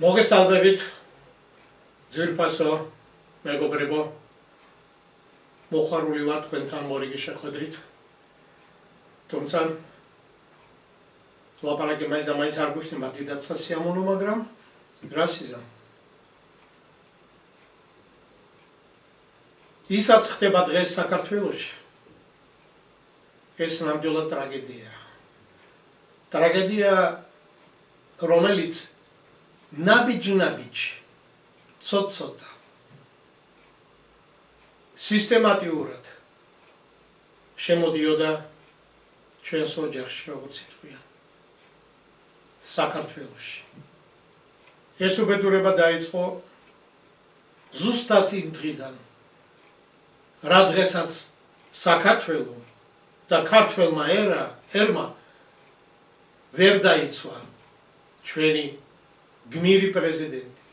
მოგესალმებით ძვირფასო მეგობრებო მოხარული ვარ თქვენთან მორიგი შეხვედრით თუმცა ლაპარაკი მაინც და მაინც არ გვიხდება დიდად სასიამოვნო მაგრამ რა სიზა ისაც ხდება დღეს საქართველოში ეს ნამდვილად ტრაგედია რომელიც ნაბიჯ ცოტ-ცოტა სისტემატიურად შემოდიოდა ჩვენს ოჯახში როგორც ითქვია საქართველოში ეს უბედურება დაიწყო ზუსტად იმ დღიდან რა დღესაც საქართველო და ქართველმა ერმა ვერ დაიცვა ჩვენი გმირი პრეზიდენტი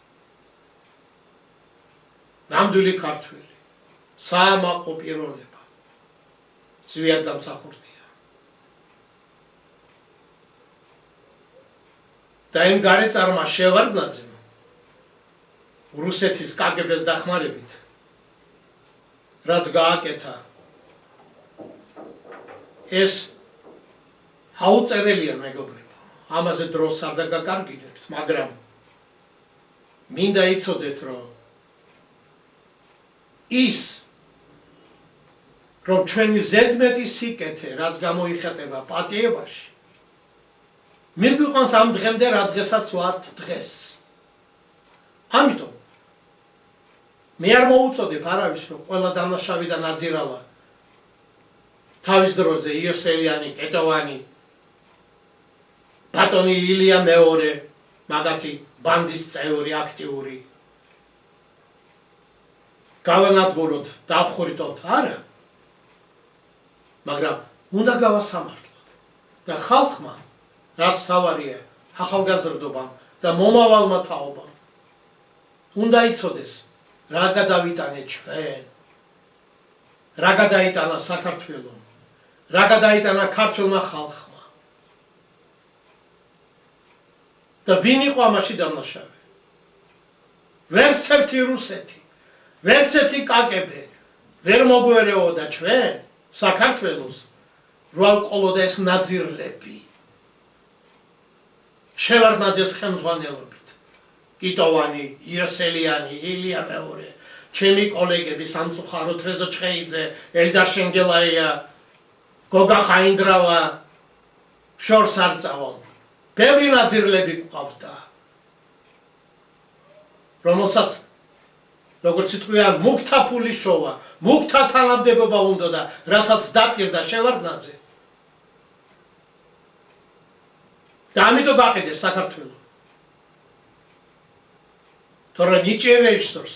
ნამდვილი ქართველი საამაყო პიროვნება ზვიად დამსახურდია და იმ გარეწარმა შევარდნაძემ რუსეთის კგბ-ს დახმარებით რაც გააკეთა ეს აუწერელია მეგობრებო ამაზე დროს არ დაგაკარგინებთ მაგრამ მინდა იცოდეთ რომ ის რომ ჩვენი ზედმეტი სიკეთე რაც გამოიხატება პატიებაში მიგვიყვანს ამ დღემდე რა დღესაც ვართ დღეს ამიტომ მე არ მოუწოდებ არავის რომ ყველა დამნაშავე და ნაძირალა თავის დროზე იოსელიანი კეტოვანი ბატონი ილია მეორე მაგათი ბანდის წევრი აქტიური გავანადგუროთ დავხურიტოთ არა მაგრამ უნდა გავასამართლოთ და ხალხმა რაც თავარია ახალგაზრდობამ და მომავალმა თაობამ უნდა იცოდეს რა გადავიტანე ჩვენ რა გადაიტანა საქართველომ რა გადაიტანა ქართულმა ხალხმა და ვინ იყო ამაში დამნაშავე ვერც ერთი რუსეთი ვერც ერთი კგბ ვერ მოგვერეოდა ჩვენ საქართველოს რო ალყოლოდა ეს ნაძირლები შევარდნაძეს ხელმძღვანელობით კიტოვანი იოსელიანი ილია მეორე ჩემი კოლეგები სამწუხაროდ რეზო ჩხეიძე ელდარ შენგელაია გოგა ხაინდრავა შორს არ წავალ ბევრი ნაძირლები გვყავდა რომელსაც როგორც ითქვია მუქთა ფული შოვა მუქთა თანამდებობა უნდა და რასაც დაპირდა შევარდნაძე და ამიტომ გაყიდეს საქართველო თორე ნიჭიერ რეჟისორს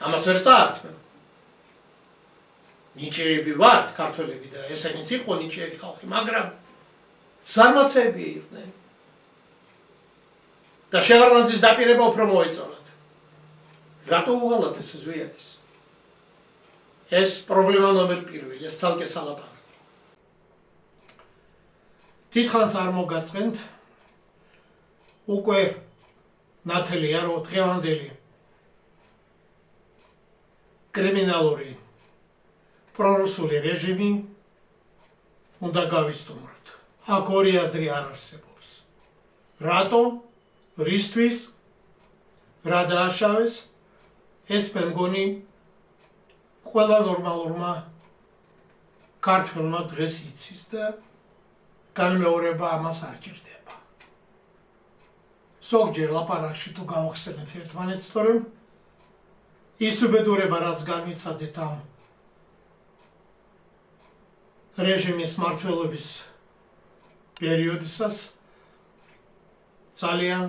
ამას ვერ წაართმევ ნიჭიერები ვართ ქართველები და ესენიც იყო ნიჭიერი ხალხი მაგრამ ზარმაცები იყვნენ და შევარდნაძის დაპირება უფრო მოეწონათ რატო უღალათ ეს ზვიადის ეს პრობლემა ნომერ პირველი ეს ცალკე სალაპარაკო დიდხანს არ მოგაწყენთ უკვე ნათელია რომ დღევანდელი კრიმინალური პრორუსული რეჟიმი უნდა გავისტუმროთ აქ ორი აზრი არ არსებობს რატო რისთვის რა დააშავეს ეს მე მგონი ყველა ნორმალურმა ქართველმა დღეს იცის და განმეორება ამას არ ჭირდება ზოგჯერ ლაპარაკში თუ გავახსენებთ ერთმანეთს თორემ ის უბედურება რაც განვიცადეთ ამ რეჟიმის მმართველობის პერიოდისას ძალიან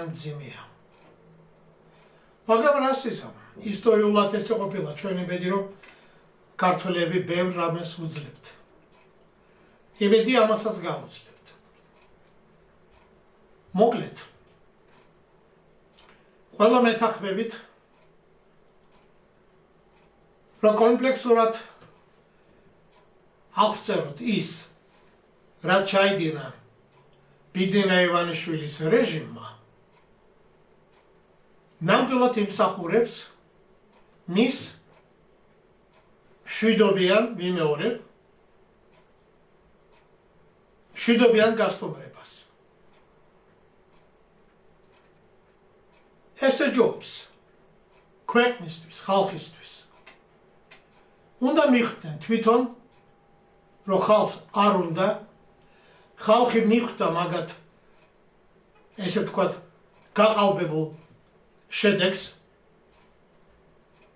მძიმეა მაგრამ რას იზამ ისტორიულად ეს ყოფილა ჩვენი ბედი რომ ქართველები ბევრ რამეს უძლებთ იმედი ამასაც გავუძლებთ მოკლედ ყველა მეთანხმებით რომ კომპლექსურად აღწეროთ ის რაც ჩაიდინა ბიძინა ივანიშვილის რეჟიმმა ნამდვილად იმსახურებს მის მშვიდობიან ვიმეორებ მშვიდობიან გასტუმრებას. ესე ჯობს ქვეყნისთვის, ხალხისთვის. უნდა მიხვდნენ თვითონ, რომ ხალხს არ უნდა, ხალხი მიხვდა მაგათ ესე ვთქვათ გაყალბებულ შედეგს,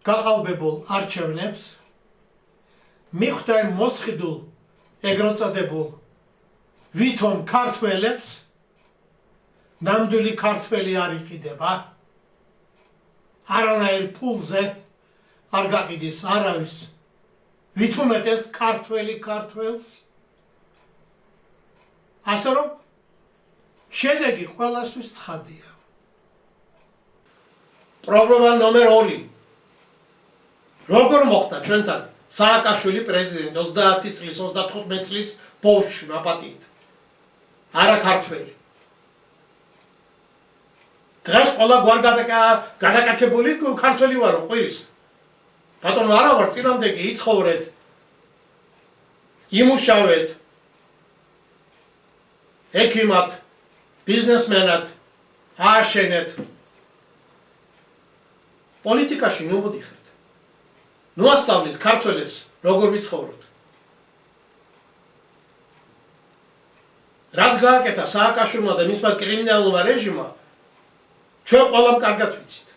გაყალბებულ არჩევნებს, მიხვდა იმ მოსყიდულ ეგრეთ წოდებულ ვითომ ქართველებს, ნამდვილი ქართველი არ იყიდება, არანაირ ფულზე არ გაყიდის არავის, ვითომეტეს ქართველი ქართველს. ასე რომ შედეგი ყველასთვის ცხადია. პრობლემა ნომერ 2. როგორ მოხდა ჩვენთან სააკაშვილი პრეზიდენტი 30 წლის, 35 წლის ბავშვი მაპატიით. არა ქართველი. დღეს ყველა გვარ გადაკეთებული ქართველი ვარო ყვირის. ბატონო არა ვარ წინამდე იცხოვრეთ. იმუშავეთ. ექიმად, ბიზნესმენად, ააშენეთ. პოლიტიკაში ნუ მოდიხართ. ნუ ასწავლეთ ქართველებს როგორ ვიცხოვროთ. რაც გააკეთა სააკაშვილმა და მისმა კრიმინალურმა რეჟიმმა, ჩვენ ყველამ კარგად ვიცით.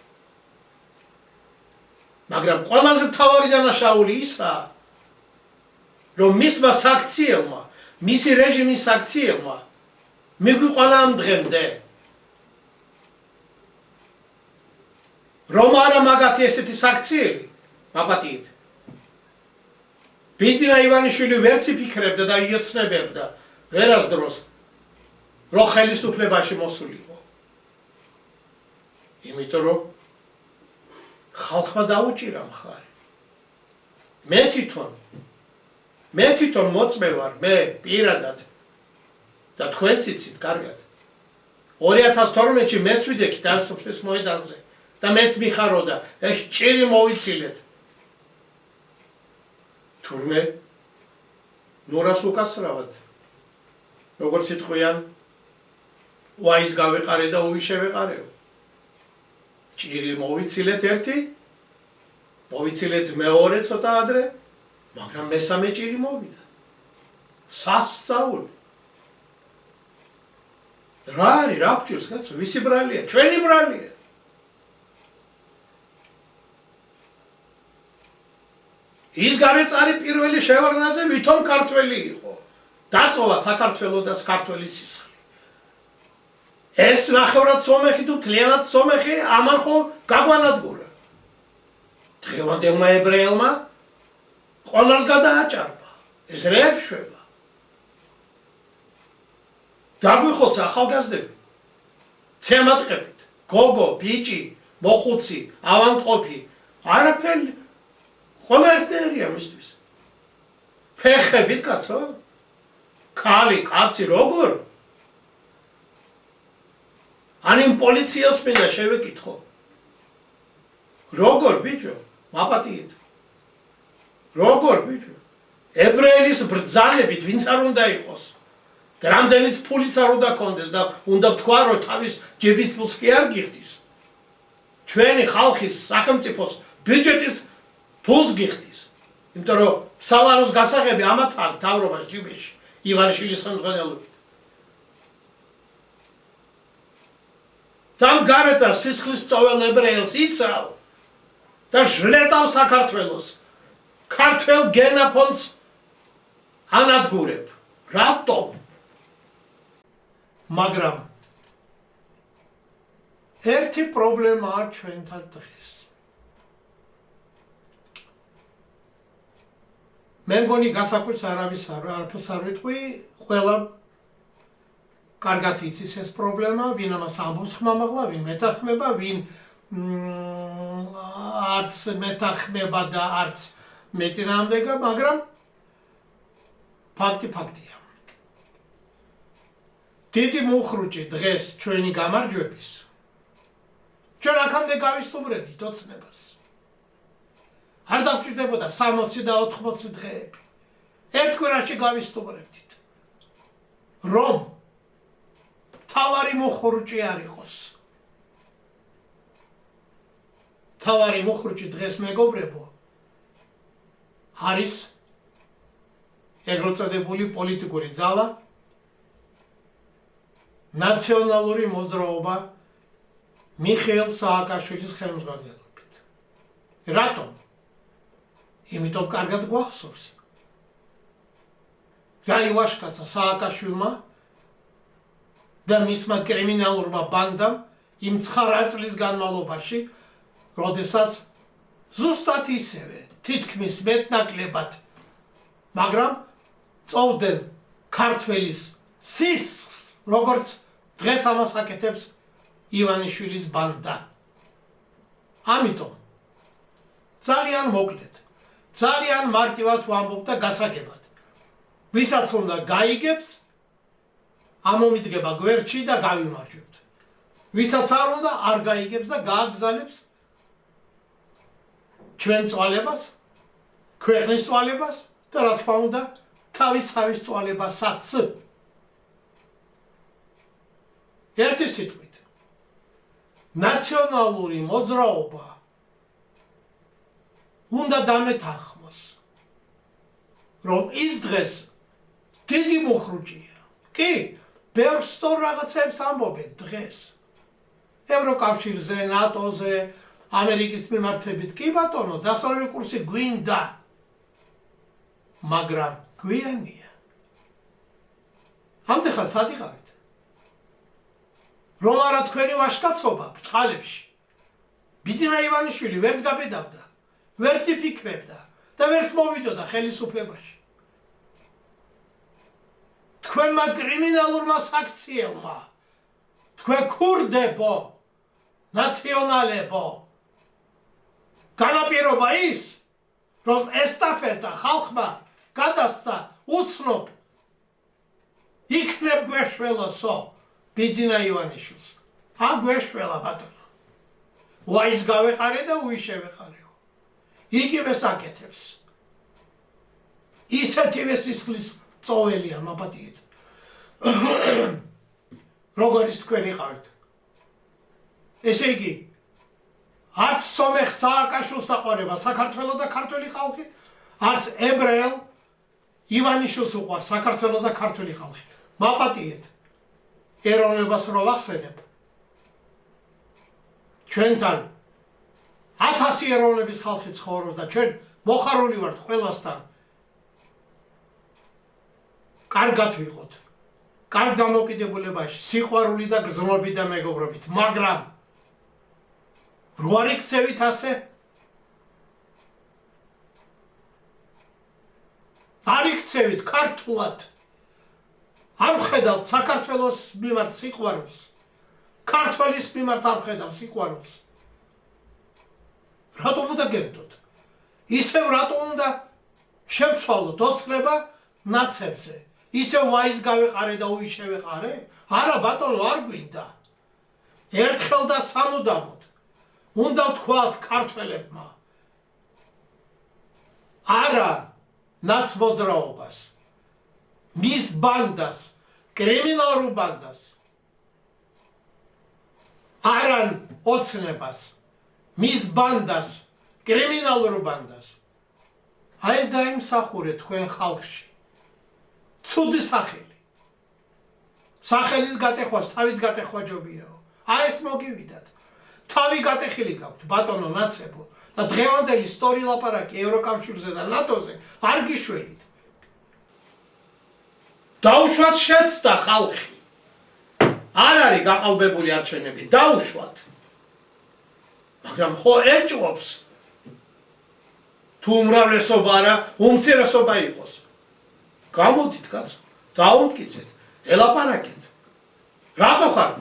მაგრამ ყველაზე მთავარი დანაშაული ისაა, რომ მისმა საქციელმა, მისი რეჟიმის საქციელმა მიგვიყვანა ამ დღემდე. რომ არა მაგათი ესეთი საქციელი, მაპატიით. ბიძინა ივანიშვილი ვერც იფიქრებდა და იოცნებებდა ვერასდროს, რომ ხელისუფლებაში მოსულიყო. იმიტომ რომ ხალხმა დაუჭირა მხარი. მე თვითონ მოწმე ვარ, მე პირადად და თქვენც იცით კარგად. 2012-ში მეც ვიდექი თავისუფლების მოედანზე და მეც მიხაროდა, ეს ჭირი მოვიცილეთ. თურმე ნურას უკასრავად. როგორც იტყვიან, ვაის გავეყარე და უი შევეყარეო. ჭირი მოვიცილეთ ერთი, მოვიცილეთ მეორე ცოტა ადრე, მაგრამ მესამე ჭირი მოვიდა. სასწაული. რა არის, რა გჭირს, კაცო, ვისი ბრალია? ჩვენი ბრალია. ის გარეწარი პირველი შევარდნაძე ვითომ ქართველი იყო. დაწოვა საქართველოს და ქართველის სისხლი. ეს ნახევრად სომეხი თუ მთლიანად სომეხი ამან ხო გაგვანადგურა. დღევანდელმა ებრაელმა ყველას გადააჭარბა. ეს რეფშება. დაგვიხოცა ახალგაზრდები. ცემატყებით, გოგო, ბიჭი, მოხუცი, ავანტყოფი, არაფერი ყველა ერთერია მისთვის. ფეხებით კაცო? ქალი, კაცი როგორ? ან იმ პოლიციას მინდა შევეკითხო. როგორ ბიჭო? მაპატიეთ. როგორ ბიჭო? ებრაელის ბრძანებით ვინც არ უნდა იყოს. და რამდენიც ფულიც არ უნდა კონდეს და უნდა თქვა რომ თავის ჯების ფულს კი არ გიხდის. ჩვენი ხალხის სახელმწიფოს ბიუჯეტის ფულს გიხდის. იმიტომ რომ სალაროს გასაღები ამათ აქ თავრობას ჯიბეში ივანიშვილის ხელმძღვანელობით. Там გარეწა სისხლის მწოվել ებრაელს იცავ და ჟლეტავ საქართველოს. ქართველ გენოფონდს ანადგურებ. რატომ? მაგრამ ერთი პრობლემაა ჩვენთან დღეს. მე მგონი გასაკვირს არაფერს არ ვიტყვი, ყველა კარგად იცის ეს პრობლემა, ვინ ამას ამბობს ხმამაღლა, ვინ მეთანხმება, ვინ არც მეთანხმება და არც მეწინააღმდეგა, მაგრამ ფაქტია. დიდი მუხრუჭი დღეს ჩვენი გამარჯვების ჩვენ აქამდე გავისტუმრებდით ოცნებას. არ დაგჭირდებოდა 60 და 80 დღეები. ერთ კვირაში გავისტუმრებდით. რომ თავარი მოხურჭი არ იყოს. თავარი მოხურჭი დღეს მეგობრებო არის ეგრეთ წოდებული პოლიტიკური ძალა, ნაციონალური მოძრაობა მიხეილ სააკაშვილის ხელმძღვანელობით. რატომ? იმიტომ კარგად გვახსოვს. რა ივაშკაცა სააკაშვილმა და მისმა კრიმინალურმა ბანდამ იმ 9 წლის განმავლობაში, როდესაც ზუსტად ისევე, თითქმის მეტნაკლებად, მაგრამ წოვდნენ ქართველის სისხლს, როგორც დღეს ამას აკეთებს ივანიშვილის ბანდა. ამიტომ ძალიან მოკლედ, ძალიან მარტივად ვამბობ და გასაგებად. ვისაც უნდა გაიგებს, ამომიდგება გვერდში და გავიმარჯვებთ. ვისაც არ უნდა, არ გაიგებს და გააგზავნებს ჩვენ წვალებას, ქვეყნის წვალებას და რა თქმა უნდა, თავის წვალებასაც. ერთი სიტყვით, ნაციონალური მოძრაობა უნდა დამეთანხმოს, რომ ის დღეს დიდი მოხრუჭია. კი, ბევრ სწორ რაღაცებს ამბობენ დღეს. ევროკავშირზე, ნატოზე, ამერიკის მიმართებით. კი ბატონო, დასავლური კურსი გვინდა. მაგრამ გვიანია. ამდღა სად იყავით? რომ არა თქვენი ვაშკაცობა ბჭყალებში. ბიძინა ივანიშვილი ვერც გაბედავდა, ვერც იფიქრებდა და ვერც მოვიდოდა ხელისუფლებაში. თქვენმა კრიმინალურმა საქციელმა, თქვენ ქურდებო, ნაციონალებო, განაპირობა ის, რომ ესტაფეტა ხალხმა გადასცა უცნობ იქნებ გვეშველოსო ბიძინა ივანიშვილს. გვეშველა ბატონო. ვაის გავეყარე და უი შევეყარეო. იგივე საკეთებს. ისეთივე სისხლის წოველია მაპატიეთ. როგორ ის თქვენ იყავით? ესე იგი, არც სომეხ სააკაშვილს აყვარება საქართველო და ქართველი ხალხი, არც ებრაელ ივანიშვილს უყვარს საქართველო და ქართველი ხალხი. მაპატიეთ, ეროვნებას რო ვახსენებ, ჩვენთან 1000 ეროვნების ხალხი ცხოვრობს და ჩვენ მოხარული ვართ ყველასთან. კარგად ვიყოთ, კარგ დამოკიდებულებაში, სიყვარული და გრძნობით და მეგობრობით, მაგრამ რო არ იქცევით ასე, არ იქცევით ქართულად, არ ვხედავთ საქართველოს მიმართ სიყვარულს, ქართველის მიმართ არ ვხედავთ სიყვარულს. რატომ უნდა გენდოთ? ისევ რატომ უნდა შევცვალოთ ოცნება ნაცებზე? ისევ ვაის გავეყარე და უი შევეყარე? არა ბატონო, არ გვინდა. ერთხელ და სამუდამოდ უნდა ვთქვათ ქართველებმა, არა ნაცმოძრაობას, მის ბანდას, კრიმინალურ ბანდას, არა ოცნებას, მის ბანდას, კრიმინალურ ბანდას. ეს დაიმსახურე თქვენ ხალხში. ცუდი სახელი. სახელის გატეხვას, თავის გატეხვა ჯობიაო. ეს მოგივიდათ. თავი გატეხილი გაქვთ, ბატონო ნაცებო და დღევანდელი სწორი ლაპარაკი ევროკავშირზე და ნატოზე არ გიშველით. დაუშვათ შეცდა ხალხი. არ არის გაყალბებული არჩევნები, დაუშვათ. მაგრამ ხო ეჭვობს თუ უმრავლესობა არა, უმცირესობა იყოს. გამოდით კაცო, დაუმტკიცეთ, ელაპარაკეთ. რატო ხარ?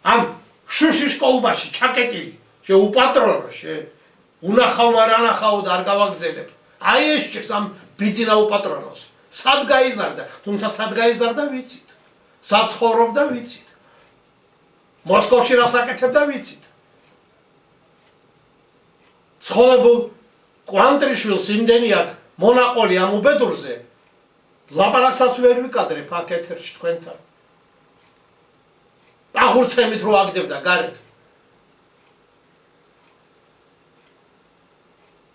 ამ შუშის კოლბაში ჩაკეტილი, შეუპატრონო, უნახავ მარანახავ და არ გავაგზელებ. ეს ჭირს ამ ბიძინა უპატრონოს. სად გაიზარდა, თუმცა სად გაიზარდა ვიცით. სად ცხოვრობდა ვიცით. მოსკოვში რას აკეთებდა ვიცით. ცხოვრებულ კვანტრიშვილს იმდენი აქვს მონაყოლი ამ უბედურზე, ლაპარაკსაც ვერ ვიკადრებ აქ ეთერში თქვენთან. აღურცემით რო აგდებდა გარეთ.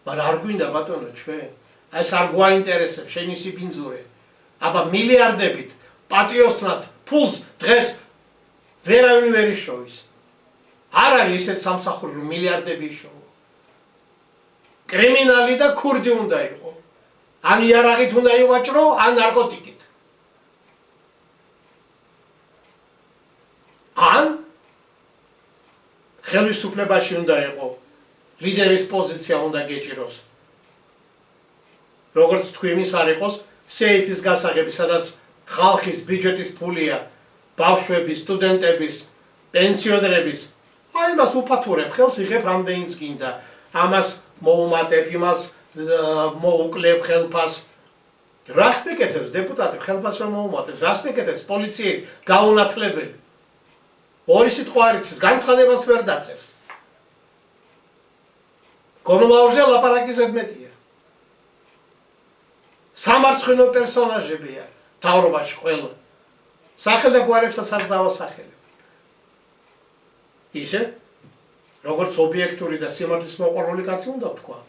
მაგრამ არ გვინდა ბატონო ჩვენ. აი ეს არ გვაინტერესებს შენი სიბინძურე. აბა მილიარდებით პატიოსნად ფულს დღეს ვერავინ ვერ იშოვის. არ არის ისეთ სამსახური რომ მილიარდები იშოვო. კრიმინალი და ქურდი უნდა იყო. ან იარაღით უნდა ივაჭრო, ან ნარკოტიკით. ან ხელისუფლებაში უნდა იყო. ლიდერის პოზიცია უნდა გეჭიროს. როგორც თქვი იმის არ იყოს სეიფის გასაღები, სადაც ხალხის ბიუჯეტის ფულია, ბავშვების, სტუდენტების, პენსიონერების, აი მას უფათურებ, ხელს იღებ რამდენიც გინდა. ამას მოუმატებ, იმას მოუკლებ ხელფას. რას მეკეთებს დეპუტატი ხელფას რომ მოუმატებს? რას მეკეთებს პოლიციელი გაუნათლებელი? ორი სიტყვა არ იცის, განცხადებას ვერ დაწერს. გომლაურზე ლაპარაკი ზედმეტია. სამარცხვინო პერსონაჟებია მთავრობაში ყველა. სახელ და გვარებსაც არ დავასახელებ. ისე, როგორც ობიექტური და სიმართლის მოყვარული კაცი უნდა ვთქვა.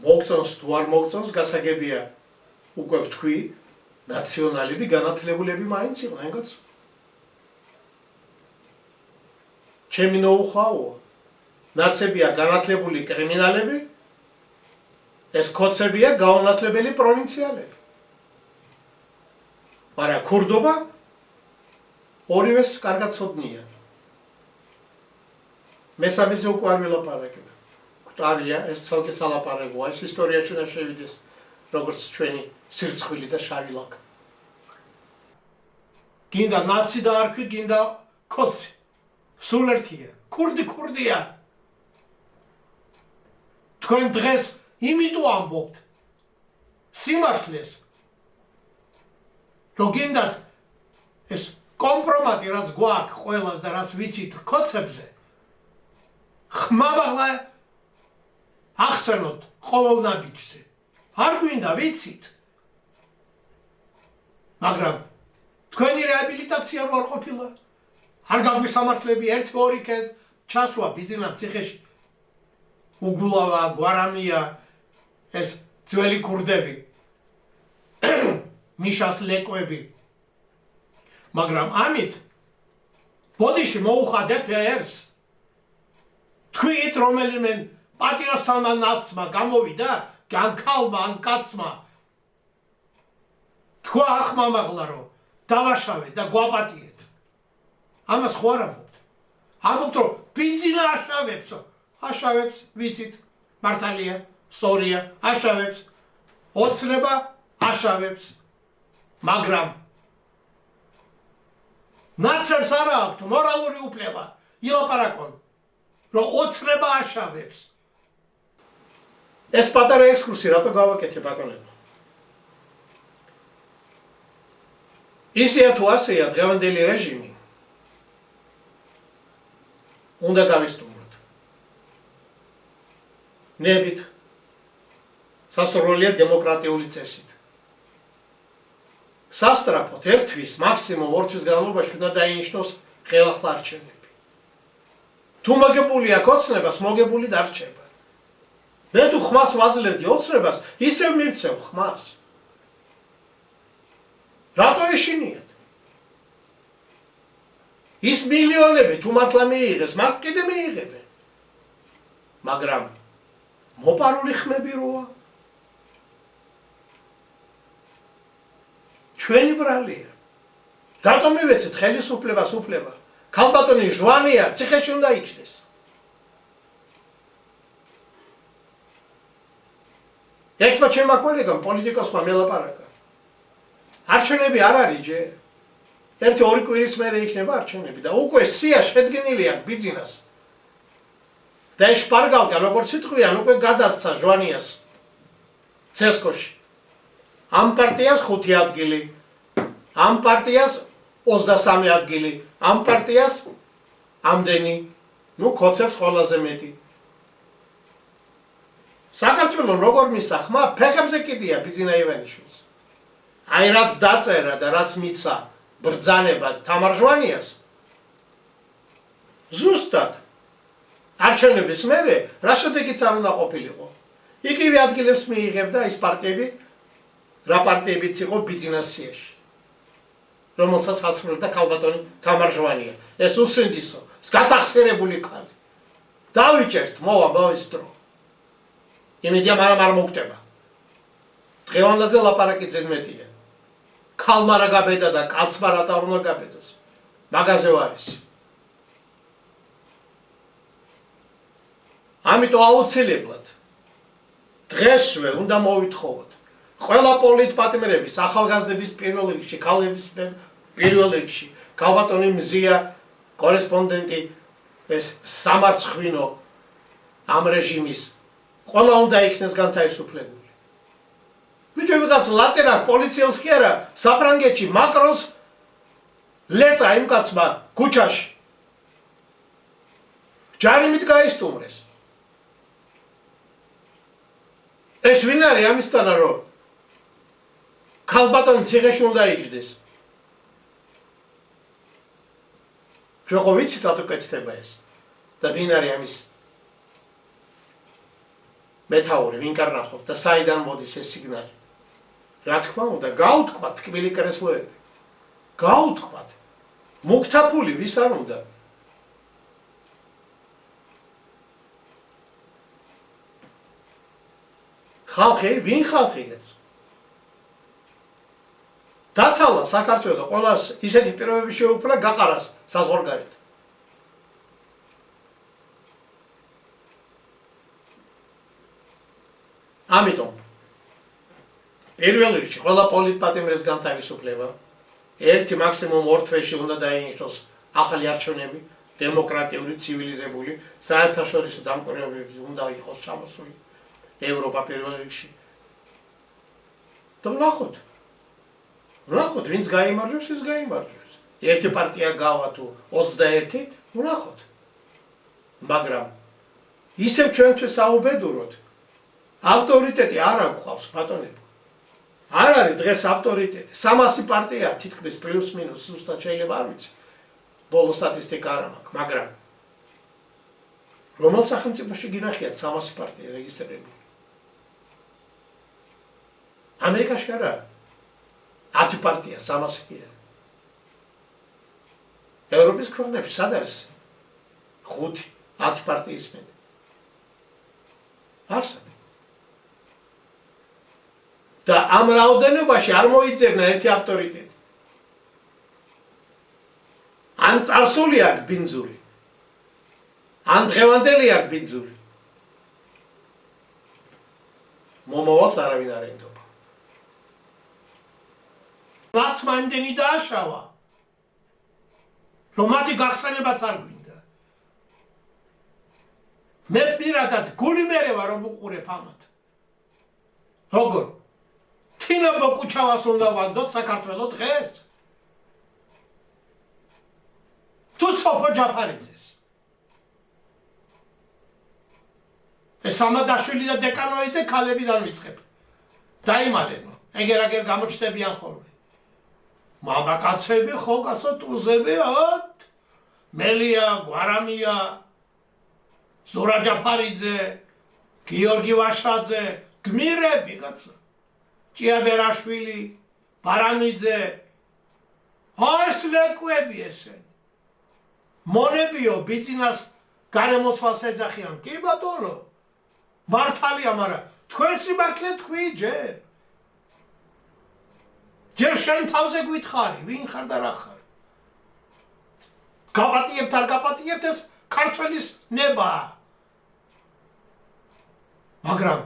მოგწონს თუ არ მოგწონს, გასაგებია უკვე ვთქვი, ნაციონალები განათლებულები მაინც იყვნენ, კაცო. ჩემი ნოუ-ჰაუა. ნაცებია განათლებული კრიმინალები, ეს ქოცებია გაუნათლებელი პროვინციალები. მაგრამ ქურდობა ორივეს კარგად ცოდნია. მესამეზე უკვე არ ვილაპარაკებ. გვტარია ეს ცალკე სალაპარაკოა, ეს ისტორიაში უნდა შევიდეს, როგორც ჩვენი სირცხვილი და შავი ლაქ. გინდა ნაცი და არქვი, გინდა ქოცი. სულ ერთია. ქურდია. თქვენ დღეს იმიტომ ამბობთ სიმართლეს, რომ გინდათ ეს კომპრომატი რაც გვაქვს ყველას და რაც ვიცით ქოცებზე, ხმამაღლა ახსენოთ ყოველნაბიჯზე. არ გვინდა ვიცით. მაგრამ თქვენი რეაბილიტაცია რო არ ყოფილა, არ გაგვისამართლები 1-2 კეთ ჩასვა ბიზნესს ციხეში. უგულავა, გვარამია, ეს ძველი ქურდები, მიშას ლეკვები. მაგრამ ამით ბოდიში მოუხადეთ ერს. თქვით რომელიმე პატიოსანმა ნაცმა გამოვიდა, ან ქალმა, ან კაცმა. თქვა ახმამაღლა რომ დავაშავეთ და გვაპატიეთ. ამას ხო არ ამბობთ. ამბობთ რომ ბიზნესს აშავებსო. აშავებს, ვიცით, მართალია, სწორია, აშავებს, ოცნება აშავებს, მაგრამ ნაცებს არა აქვთ მორალური უფლება ილაპარაკონ, რომ ოცნება აშავებს. ეს პატარა ექსკურსი რატო გავაკეთე ბატონებო? ისეა თუ ასეა დღევანდელი რეჟიმი უნდა გავისტუმროთ. ნებით სასურველია დემოკრატიული წესით. სასტრაფოდ ერთვის, მაქსიმუმ 2 თვის განმავლობაში უნდა დაინიშნოს ხელახლა არჩევნები. თუ მოგებული აქვს ოცნებას, მოგებული დარჩება. მე თუ ხმას ვაძლევდი ოცნებას, ისევ მივცევ ხმას. რატო ეშინიათ? ის მილიონები თუ მართლა მიიღეს, მათ კიდე მიიღებენ. მაგრამ მოპარული ხმები როა? ჩვენი ბრალია. რატო მივეცეთ ხელისუფლებას უფლება? ქალბატონი ჟვანია, ციხეში უნდა იჯდეს. ერთმა ჩემმა კოლეგამ პოლიტიკოსმა მელაპარაკა. არჩევნები არ არის ჯერ. 1-2 კვირის მერე იქნება არჩევნები და უკვე სია შედგენილი აქვს ბიზნეს. და ეს პარგალკა როგორც სიტყვიან უკვე გადასცა ჟვანიას ცესკოში. ამ პარტიას 5 ადგილი, ამ პარტიას 23 ადგილი, ამ პარტიას ამდენი, ქოცებს ყველაზე მეტი. საქართველოს როგორ მისცა ხმა, ფეხებზე კიდია ბიძინა ივანიშვილს. აი რაც დაწერა და რაც მიცა ბრძანება თამარჟვანიას, ზუსტად არჩევნების მერე რა შედეგიც არ უნდა ყოფილიყო. იგივე ადგილებს მიიღებდა ის პარტიები, რა პარტიებიც იყო ბიძინას სიაში, რომელსაც ასრულებდა ქალბატონი თამარჟვანია. ეს უსინდისო, გათახსენებული ქალი. დავიჭერთ, მოვა ბოის დრო. იმედია მაგრამ არ მოგტება. დღევანდელზე ლაპარაკი ზედმეტია. ქალმა რა გაბედა და კაცმა რატო არ უნდა გაბედოს. მაგაზე ვარ ის. ამიტომ აუცილებლად დღესვე უნდა მოვითხოვოთ ყველა პოლიტპატიმრების, ახალგაზრდების პირველ რიგში, ქალების პირველ რიგში, ქალბატონი მზია კორესპონდენტი, ეს სამარცხვინო ამ რეჟიმის ყველა უნდა იქნეს განთავისუფლებული. ბიჭო, ვიღაც ლაწერა პოლიციელს კი არა, საფრანგეთში მაკრონს ლეწა იმ კაცმა ქუჩაში. ჯარიმით გაისტუმრეს. ეს ვინ არის ამისთანა რომ ქალბატონი ციხეში უნდა იჯდეს? ჩვენ ხო ვიცით რატო კეთდება ეს და ვინ არის ამის მეთაური, ვინ კარნახობს და საიდან მოდის ეს სიგნალი? რა თქმა უნდა, გაუთქვათ თქმილი კრესლოები. გაუთქვათ. მუქთა ფული ვის არ უნდა? ხალხი, ვინ ხალხი ეს? დაცალა საქართველოს ყველას ისეთი პირობები შეუქმნა გაყარას საზღვარგარეთ. ამიტომ პირველ რიგში ყველა პოლიტპატიმრის განთავისუფლება, ერთი მაქსიმუმ 2 თვეში უნდა დაინიშნოს ახალი არჩევნები, დემოკრატიული, ცივილიზებული, საერთაშორისო დამკვირვებლები უნდა იყოს ჩამოსული ევროპა პირველ რიგში. და ვნახოთ, ვინც გაიმარჯვებს, ის გაიმარჯვებს. ერთი პარტია გავა თუ 21, ვნახოთ. მაგრამ ისევ ჩვენთვის აუბედუროთ, ავტორიტეტი არ აქვს ბატონებო. არ არის დღეს ავტორიტეტი. 300 პარტია თითქმის პლუს მინუს, ზუსტად შეიძლება არ ვიცი. ბოლო სტატისტიკა არ მაქვს, მაგრამ რომელ სახელმწიფოში გინახიათ 300 პარტია რეგისტრირებული? ამერიკაში არა. 10 პარტია, 300 კი არა. ევროპის ქვეყნებში სად არის 5-10 პარტიის მეტი? არსად. და ამ რაოდენობაში არ მოიძებნა ერთი ავტორიტეტი. ან წარსული აქვს ბინძური, ან დღევანდელი აქვს ბინძური. მომავალს არავინ არ ენდობა. რაცმა იმდენი დააშავა, რომ მათი გახსენებაც არ გვინდა. მე პირადად გული მერევა რომ უყურებ ამათ. როგორ? თინა ბოკუჩავას უნდა ვანდოთ საქართველოს დღეს? თუ სოფო ჯაფარიძეს. ეს სამადაშვილი და დეკანოიძე ქალებიდან ვიწყებ. დაიმალენო, ეგერ გამოჩნდებიან ხოლმე. მამაკაცები ხო კაცო ტუზები, მელია, გვარამია, ზურა ჯაფარიძე, გიორგი ვაშაძე, გმირები კაცო. ჭიაბერაშვილი, ბარანიძე, ეს ლეკვები ესენი. მონებიო ბიძინას გარემოცვალს ეძახიან, კი ბატონო, მართალია, მაგრამ თქვენ სიმართლე თქვი ჯერ. ჯერ შენ თავზე გითხარი, ვინ ხარ და რა ხარ. გაპატიებთ არ გაპატიებთ, ეს ქართველის ნებაა. მაგრამ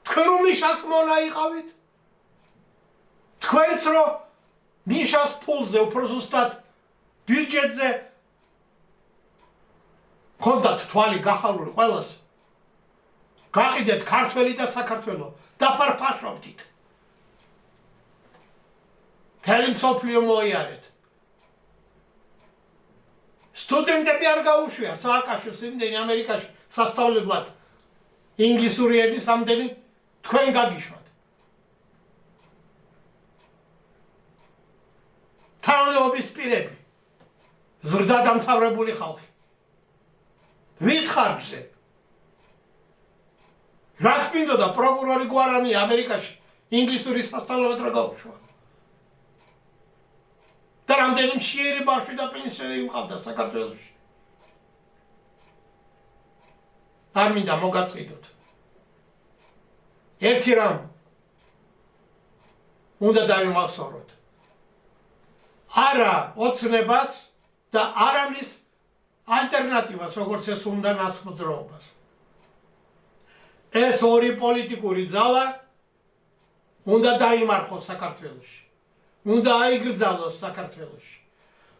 თქვენ რომ მიშას მონა იყავით? თქვენც რომ მიშას ფულზე უფრო ზუსტად ბიუჯეტზე ხონდათ თვალი გახალული ყველას. გაყიდეთ ქართველი და საქართველო და ფარფაშობდით. მთელი მსოფლიო მოიარეთ. სტუდენტები არ გაუშვია სააკაშოს იმდენი ამერიკაში სასწავლებლად ინგლისური ენის ამდენი თქვენ გაგიშვათ. თანამდებობის პირები, ზრდა დამთავრებული ხალხი. ვის ხარჯზე? რა თქინდოდა პროკურორი გვარამი ამერიკაში ინგლისური სასწავლებლად რა გაუშვა? და რამდენი მშიერი ბავშვი და პენსიონერი მყავდა საქართველოში. არ მინდა მოგაწყიდოთ. ერთი რამ უნდა დავიმახსოვროთ. არა ოცნებას და არა მის ალტერნატივას, როგორც ეს უნდა ნაცმოძრაობას. ეს ორი პოლიტიკური ძალა უნდა დაიმარხოს საქართველოში. უნდა აიგრძალოს საქართველოში.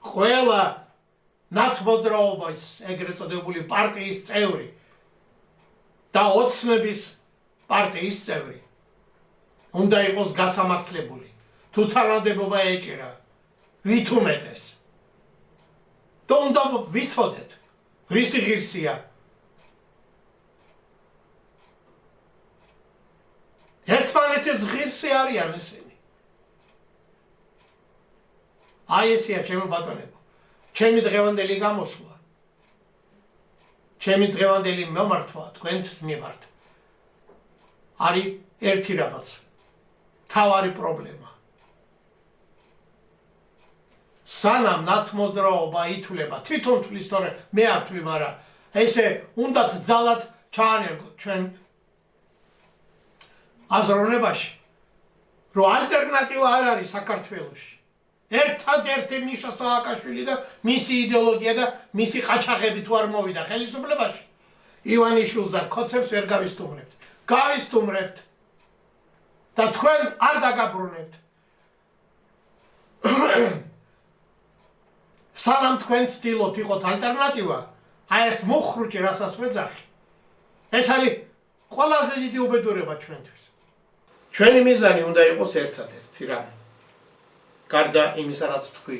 ყველა ნაცმოძრაობის ეგრეთ წოდებული პარტიის წევრი და ოცნების პარტიის წევრი უნდა იყოს გასამართლებული. თუ თანამდებობა ეჭირა, ვით უმეტეს. და უნდა ვიცოდეთ, რისი ღირსია. ერთმანეთის ღირსი არიან ესენი. აი ესეა ჩემო ბატონებო, ჩემი დღევანდელი გამოსვლა, ჩემი დღევანდელი მომართვა თქვენთვის მიმართ არის ერთი რაღაც, თავარი პრობლემა. სანამ ნაცმოძრაობა ითვლება, თვითონ თვლის, თორე მე არ თვლი, მაგრამ ესე უნდათ ძალად ჩაანერგოთ ჩვენ აზროვნებაში, რომ ალტერნატივა არ არის საქართველოში. ერთადერთი მიშა სააკაშვილი და მისი იდეოლოგია და მისი ყაჩაღები თუ არ მოვიდა ხელისუფლებაში, ივანიშვილს და ქოცებს ვერ გავისტუმრებთ. გავისტუმრებთ და თქვენ არ დაგაბრუნებთ. სანამ თქვენ ცდილობთ იყოთ ალტერნატივა, აი ეს მოხრუჭი, რასაც მეძახი, ეს არის ყველაზე დიდი უბედურება ჩვენთვის. ჩვენი მიზანი უნდა იყოს ერთადერთი რა. გარდა იმისა, რაც თქვი,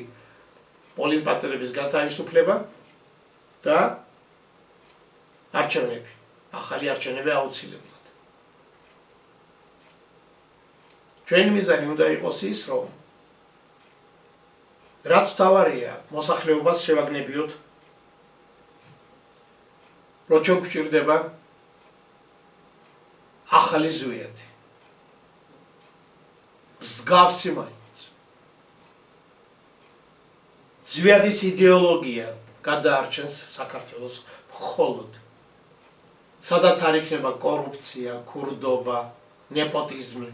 პოლიტპატიმრების გათავისუფლება და არჩევნები, ახალი არჩევნები აუცილებლად. ჩვენი მიზანი უნდა იყოს ის, რომ რაც თავარია, მოსახლეობას შევაგნებიოთ, რომ გვჭირდება ახალი ზვიადი. მსგავსი მაინც. ზვიადის იდეოლოგია გადაარჩენს საქართველოს მხოლოდ. სადაც არ იქნება კორუფცია, ქურდობა, ნეპოტიზმი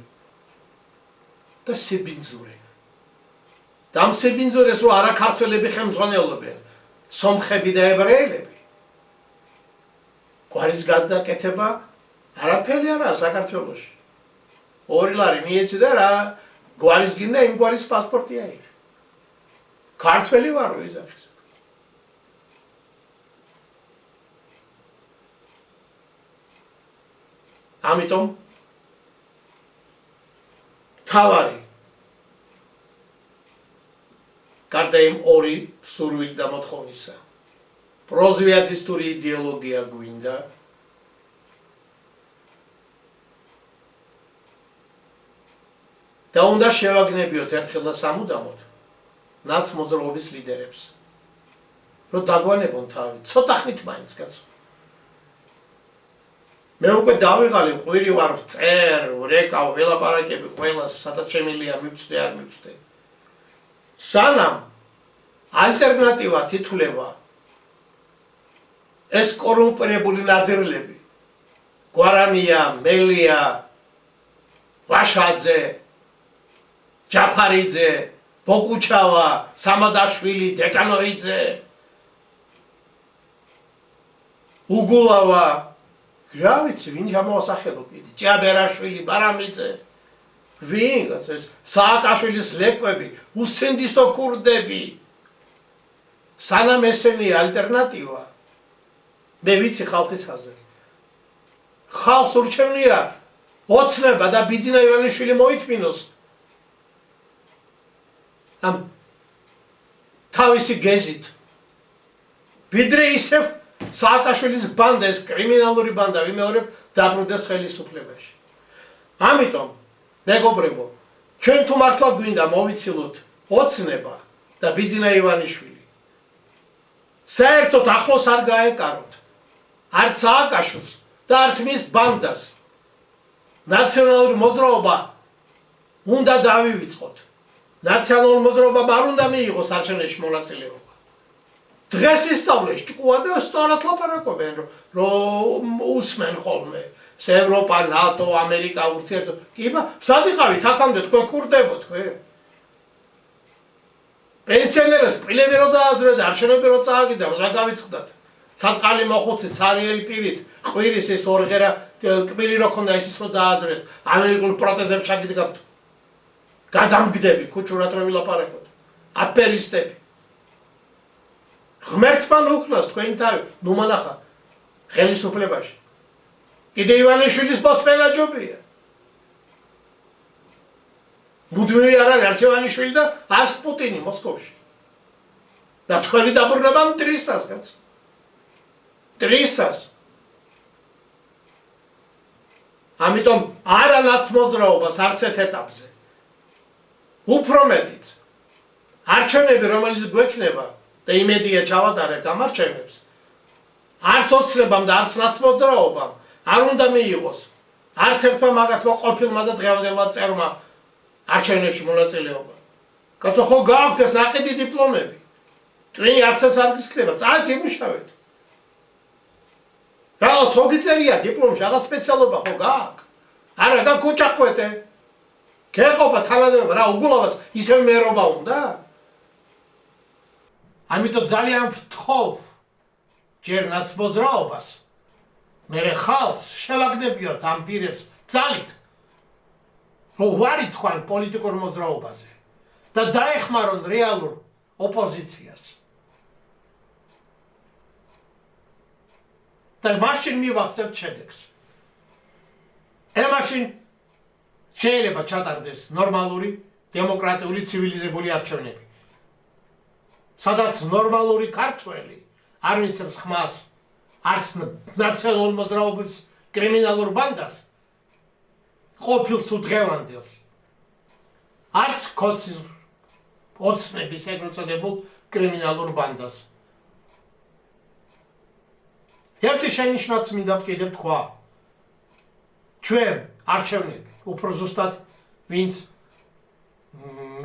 და სიბინძურე. და ამ სიბინძურეს რო არა ქართველები ხელმძღვანელობენ, სომხები და ებრაელები. გვარის გადაკეთება არაფერი არა საქართველოში. 2 ლარი მიეცი და რა გვარის გინდა იმ გვარის პასპორტი აიღე. ქართველი ვარო იზახის. ამიტომ თავარი გარდა იმ ორი სურვილი და მოთხოვნისა, პროზვიადისტური იდეოლოგია გვინდა და უნდა შევაგნებიოთ ერთხელ და სამუდამოდ ნაცმოძრაობის ლიდერებს, რომ დაგვანებონ თავი, ცოტა ხნით მაინც კაცო. მე უკვე დავიღალე, ყვირი ვარ, წერ, ვრეკავ, ველაპარაკები ყველას, სადაც შემიძლია მივწვდე, არ მივწვდე. სანამ ალტერნატივად ითვლება ეს კორუმპირებული ნაზირლები, გვარამია, მელია, ვაშაძე, ჯაფარიძე, ბოკუჩავა, სამადაშვილი, დეკანოიძე, უგულავა, რა ვიცი, ვინ ჩამოასახელო კიდე, ჭიაბერაშვილი, ბარამიძე, ვინ, ეს სააკაშვილის ლეკვები, უსცენდისო ქურდები, სანამ ესენი ალტერნატივა, მე ვიცი ხალხის აზრი. ხალხს ურჩევნია ოცნება და ბიძინა ივანიშვილი მოითმინოს ამ თავისი გეზით ვიდრე ისევ სააკაშვილის ბანდა, ეს კრიმინალური ბანდა ვიმეორებ დაბრუნდეს ხელისუფლებაში. ამიტომ, მეგობრებო, ჩვენ თუ მართლა გვინდა მოვიცილოთ ოცნება და ბიძინა ივანიშვილი, საერთოდ ახლოს არ გაეკაროთ არც სააკაშვილს და არც მის ბანდას. ნაციონალური მოძრაობა უნდა დავივიწყოთ. ნაციონალური მოძრაობამ არ უნდა მიიღოს არჩევნებში მონაწილეობა. დღეს ისწავლეს ჭკუა და სწორად ლაპარაკობენ, რომ უსმენ ხოლმე ევროპა, ნატო, ამერიკა ურთიერთობა. კი, სად იყავით აქამდე თქვენ ქურდებოდ, ხო? პენსიონერებს კბილები რო დააზრეთ, არჩევნები რო წააგიდა, რომ რა გავიწყდათ. საწყალი მოხუცით, სარიელი პირით, ყვირის ეს ორღერა კბილი რო ქონდა ისიც რო დააზრეთ, ამერიკულ პროტეზებს შეგიდგათ. გადამგდები, ქუჩურად რო ვილაპარაკოთ. აპერისტები. ღმერთმა უკნას თქვენი თავი, ნუ მანახა ხელისუფლებაში. კიდე ივანიშვილის მოთმენა ჯობია. მუდმივი არ არის არც ივანიშვილი და არც პუტინი მოსკოვში. და თქვენი დაბრუნება მტრისას, კაცო. მტრისას. ამიტომ არა ნაცმოძრაობას არც ერთ ეტაპზე. უფრო მეტიც. არჩევნები, რომელიც გვექნება და იმედია ჩავატარებთ ამ არჩევნებს, არც ოცნებამ და არც ნაცმოძრაობამ არ უნდა მიიღოს არც ერთმა მაგათმა ყოფილმა და დღევანდელმა წერმა არჩევნებში მონაწილეობა. კაცო, ხო გააქვთ ეს ნაყიდი დიპლომები? თქვენი არცას არ გისკდება, წაით იმუშავეთ. რაღაც ხო გიწერია დიპლომში, რაღაც სპეციალობა ხო გააქვთ? არა, და ქუჩა ხვეთე. გეყოფა თანადებობა, რა უგულავას ისევ მერობა უნდა? ამიტომ ძალიან ვთხოვ ჯერ ნაცმოძრაობას, მერე ხალხს შევაგდებიოთ ამ პირებს ძალით, რომ ვარით თქვენ პოლიტიკურ მოძრაობაზე და დაეხმარონ რეალურ ოპოზიციას. და მაშინ მივახცევთ შედეგს. მაშინ შეიძლება ჩატარდეს ნორმალური, დემოკრატიული, ცივილიზებული არჩევნები. სადაც ნორმალური ქართველი არ მიცემს ხმას არც ნაციონალურ მოძრაობის კრიმინალურ ბანდას, ყოფილს თუ დღევანდელს, არც ქოცის ოცნების ეგრეთ წოდებულ კრიმინალურ ბანდას. ერთი შენიშვნაც მინდა კიდევ თქვა. ჩვენ არჩევნები, უფრო ზუსტად ვინც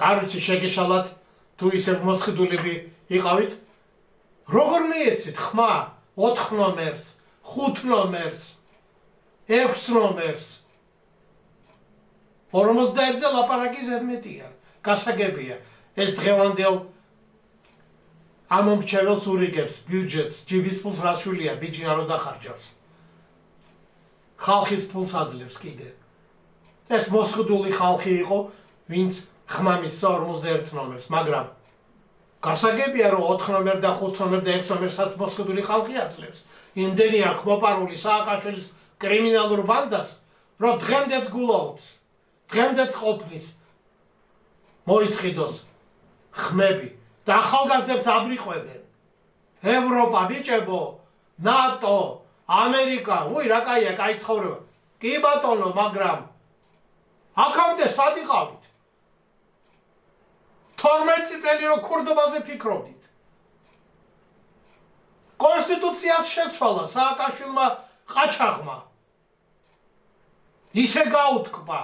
არ ვიცი შეგეშალათ თუ ისევ მოსყიდულები იყავით, როგორ მიეცით ხმა 4 ნომერს, 5 ნომერს, 6 ნომერს? 51-ზე ლაპარაკი ზედმეტია, გასაგებია. ეს დღევანდელ ამომრჩეველს ურიგებს ბიუჯეტს, ჯიბის ფულს რაშვილია ბიჭინა რო დახარჯავს. ხალხის ფულს აძლევს კიდე. ეს მოსყიდული ხალხი იყო, ვინც ხმა მისცა 51 ნომერს, მაგრამ გასაგებია, რომ 4 ნომერ და 5 ნომერ და 6 ნომერსაც მოსყიდული ხალხი აძლევს. იმდენი აქვს მოპარული სააკაშვილის კრიმინალურ ბანდას, რომ დღემდეც გულაობს, დღემდეც ყოფნის მოისყიდოს ხმები და ახალგაზრდებს აბრიყვებენ. ევროპა, ბიჭებო, ნატო, ამერიკა, უი რა კაია, კაი ცხოვრება. კი ბატონო, მაგრამ აქამდე სად იყავით? 12 წელი რო ქურდობაზე ფიქრობდით. კონსტიტუციას შეცვალა სააკაშვილმა ყაჩაღმა. ისე გაუთქვა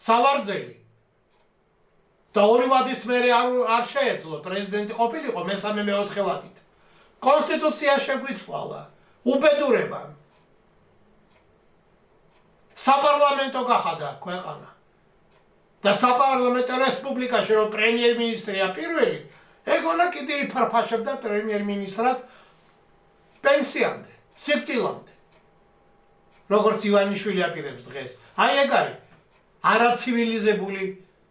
სავარძელი. და 2 ვადის მერე არ შეეძლო პრეზიდენტი ყოფილიყო მესამე მეოთხე ვადით. კონსტიტუცია შეგვიცვალა უბედურებამ. საპარლამენტო გახადა ქვეყანა. და საპარლამენტო რესპუბლიკაში რომ პრემიერ-მინისტრია პირველი, ეგონა კიდე იფარფაშებდა პრემიერ-მინისტრად პენსიამდე, სიკვდილამდე. როგორც ივანიშვილი აპირებს დღეს. აი ეგ არის არაცივილიზებული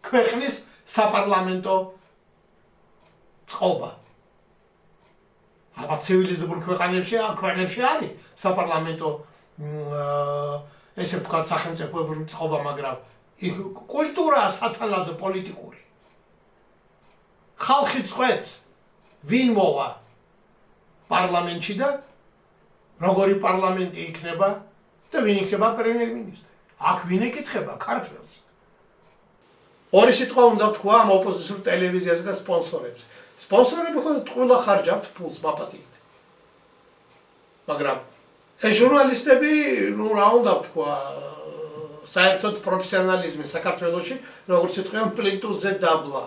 ქვეყნის საპარლამენტო წყობა. აბა ცივილიზებულ ქვეყნებში არის საპარლამენტო ესე ვთქვათ სახელმწიფოებრივი წყობა, მაგრამ კულტურაა სათანადო პოლიტიკური. ხალხი წყვეტს, ვინ მოვა, პარლამენტში და როგორი პარლამენტი იქნება და ვინ იქნება პრემიერ-მინისტრი. აქ ვინ ეკითხება ქართველს? ორი სიტყვა უნდა ვთქვა ამ ოპოზიციურ ტელევიზიაზე და სპონსორებს. სპონსორები ხო ყველა ხარჯავთ ფულს მაპატიით. მაგრამ ეს ჟურნალისტები, რა უნდა ვთქვა, საერთოდ პროფესიონალიზმი საქართველოში, როგორც იტყვიან, პლინტუსზე დაბლა.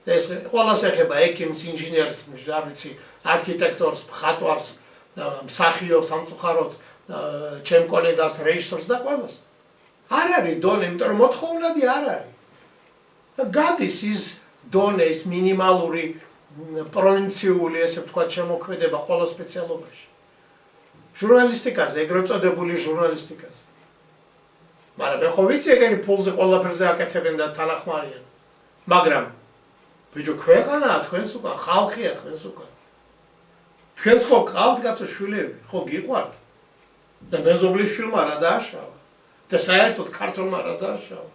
ეს ყველას ეხება ექიმს, ინჟინერს, არ ვიცი, არქიტექტორს, მხატვარს, მსახიობს, სამწუხაროდ, ჩემ კოლეგას, რეჟისორს და ყველას. არ არის დონე, იმიტომ რომ მოთხოვნადი არ არის. გადის ის დონე, ის მინიმალური პროვინციული, ესე ვთქვათ, შემოქმედება ყველა სპეციალობაში. ჟურნალისტიკაზე, ეგრეთ წოდებული ჟურნალისტიკაზე. მაგრამ მე ხო ვიცი, ეგენი ფულზე ყველაფერზე აკეთებენ და თანახმარიან. მაგრამ ბიჭო, ქვეყანაა თქვენს უკან, ხალხია თქვენს უკან. თქვენს ხო გყავთ კაცო შვილები, ხო გიყვართ? და მეზობლის შვილმა რა დააშავა? და საერთოდ ქართველმა რა დააშავა?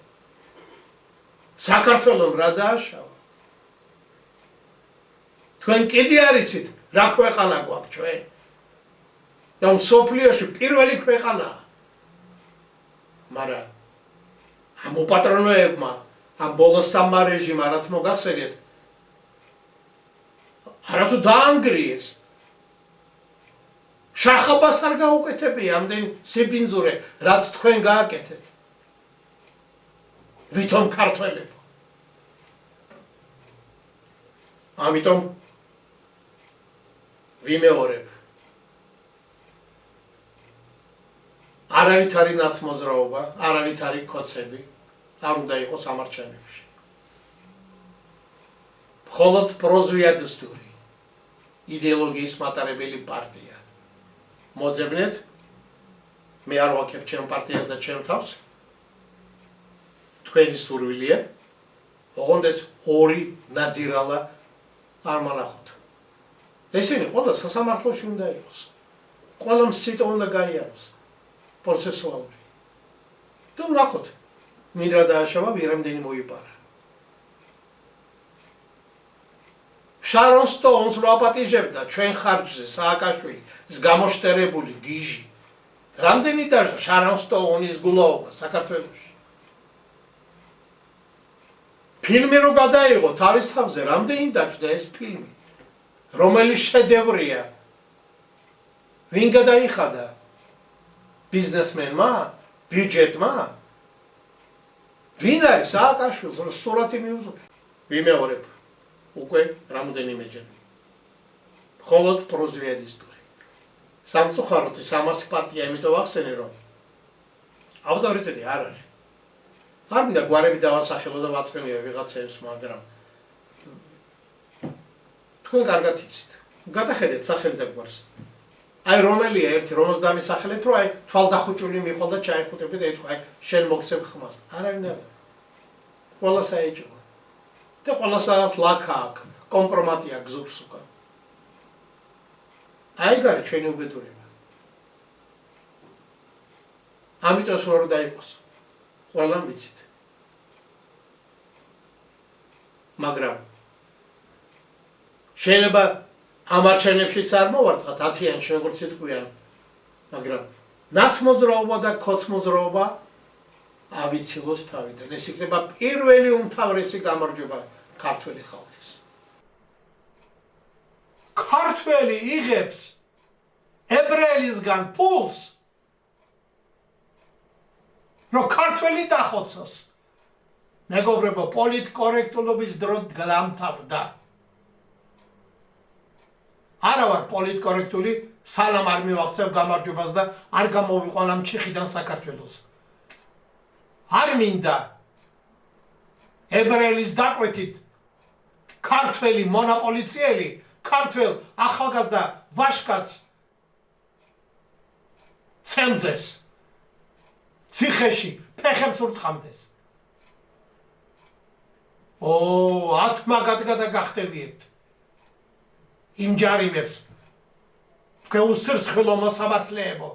საქართველომ რა დააშავა? თქვენ კიდე არ იცით რა ქვეყანა გვაქვს ჩვენ? და მსოფლიოში პირველი ქვეყანაა. მაგრამ ამ უპატრონოებმა, ამ ბოლოს სამმა რეჟიმმა, რაც მოგახსენეთ, არათუ დაანგრიეს. შახაბას არ გაუკეთებია ამდენ სიბინძურე, რაც თქვენ გააკეთეთ. ვითომ ქართველებო. ამიტომ ვიმეორებ. არავით არის ნაცმოძრაობა, არავით არის ქოცები, არ უნდა იყოს ამარჩევნებში. მხოლოდ პროზვიადისტური იდეოლოგიის მატარებელი პარტია. მოძებნეთ, მე არ ვაკეთებ ჩემ პარტიას და ჩემ თავს. თქვენი სურვილია, ოღონდ ეს ორი ნაძირალა არ მონახოთ. ესენი ყველა სასამართლოში უნდა იყოს. ყველა მსიტო უნდა გაიაროს. პროცესუალური. და ვნახოთ, ვინ რა დააშავა, ვინ რამდენი მოიპარა. შარონ სტოუნს რო აპატიჟებდა ჩვენ ხარჯზე სააკაშვილი, ის გამოშტერებული გიჟი. რამდენი დაჟა შარონ სტოუნის გულაობა საქართველოში. ფილმი რო გადაიღო თავის თავზე, რამდენი დაჭდა ეს ფილმი? რომელი შედევრია? ვინ გადაიხადა? ბიზნესმენმა? ბიუჯეტმა? ვინ არის სააკაშვილს რო სურათი მიუძღვნა? ვიმეორებ. უკვე რამოდენიმეჯერ. მხოლოდ პროზვიადისტური. სამწუხაროდ ის ამას პარტია იმიტომ ახსენე, რომ ავტორიტეტი არ არის. არ მინდა გვარები დავასახელო და ვაწყენია ვიღაცებს, მაგრამ თქვენ კარგად იცით. გადახედეთ სახელი და გვარს. აი რომელია ერთი რომელს დამისახელეთ, რომ აი თვალდახუჭული მიყოლ და ჩაიხუტები და ეთქვა, აი შენ მოგცემ ხმას. არავინ არ. ყველა საეჭვო. და ყველასაც ლაქა აქვს, კომპრომატი აქვს გზურს უკან. აი გარი ჩვენი უბედურება. ამიტომ სულ დაიყოს. ყველა მიცით. მაგრამ შეიძლება ამ არჩევნებშიც არ მოვარტყათ 10-იანში როგორც იტყვიან, მაგრამ ნაცმოძრაობა და ქოცმოძრაობა ავიცილოს თავიდან. ეს იქნება პირველი უმთავრესი გამარჯვება ქართველი ხალხის. ქართველი იღებს ებრაელისგან ფულს, რომ ქართველი დახოცოს. მეგობრებო, პოლიტკორექტულობის დრო დამთავრდა. არა ვარ პოლიტკორექტული, სალამ არ მივახცევ გამარჯვებას და არ გამოვიყვან ამ ჩიხიდან საქართველოს. არ მინდა ებრაელის დაკვეთით ქართველი მონოპოლიციელი, ქართველ ახალგაზრდა ვაჟკაცს ცემდეს, ციხეში ფეხებს ურტყამდეს. ათმა გადაგახტევიებთ იმ ჯარიმებს, გეუსირცხვილო მოსამართლეებო.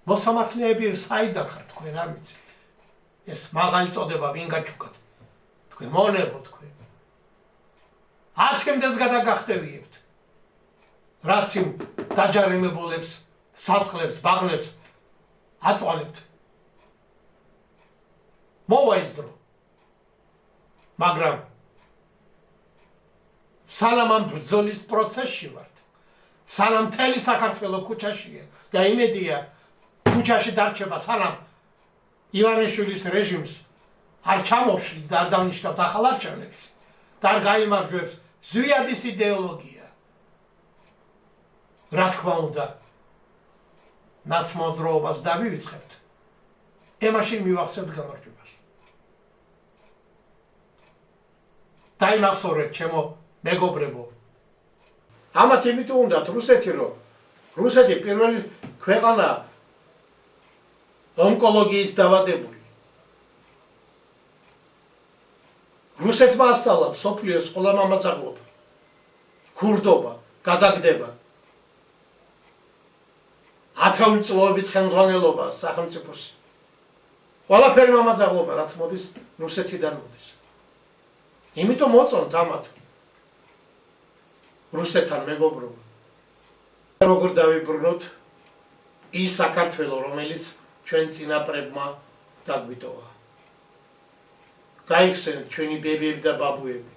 მოსამართლეები საიდან ხართ თქვენ, არ ვიცი. ეს მაღალი წოდება ვინ გაჩუქათ? თქვენ მონებო თქვენ. 10 დღეს გადაგახტევიებთ. რაც იმ დაჯარიმებულებს, საწყლებს, ბაღლებს აწვალებთ. მოვა ის დრო. მაგრამ სანამ ამ ბრძოლის პროცესში ვართ, სანამ მთელი საქართველო ქუჩაშია და იმედია ქუჩაში დარჩება, სანამ ივანიშვილის რეჟიმს არ ჩამოშლით და არ დავნიშნავთ ახალ არჩევნებს და არ გაიმარჯვებს ზვიადის იდეოლოგია. რა თქმა უნდა, ნაცმოძრაობას დავივიწყებთ, ემაშინ მივახცევთ გამარჯვებას. დაიმახსოვრეთ, ჩემო მეგობრებო. ამათ იმიტომ უნდათ რუსეთი, რომ რუსეთი პირველი ქვეყანა ონკოლოგიის დავადებული. რუსეთმა ასწავლა მსოფლიოს ყველა მამაცაღლობა, ქურდობა, გადაგდება. 10 წლობით ხელმძღვანელობა სახელმწიფოს. ყველაფერი მამაცაღლობა, რაც მოდის რუსეთიდან მოდის. იმიტომ მოწონთ ამათ რუსეთთან მეგობრობა. როგორ დავიბრუნოთ ის საქართველო, რომელიც ჩვენ წინაპრებმა დაგვიტოვა. გაიხსენეთ ჩვენი ბებიები და ბაბუები.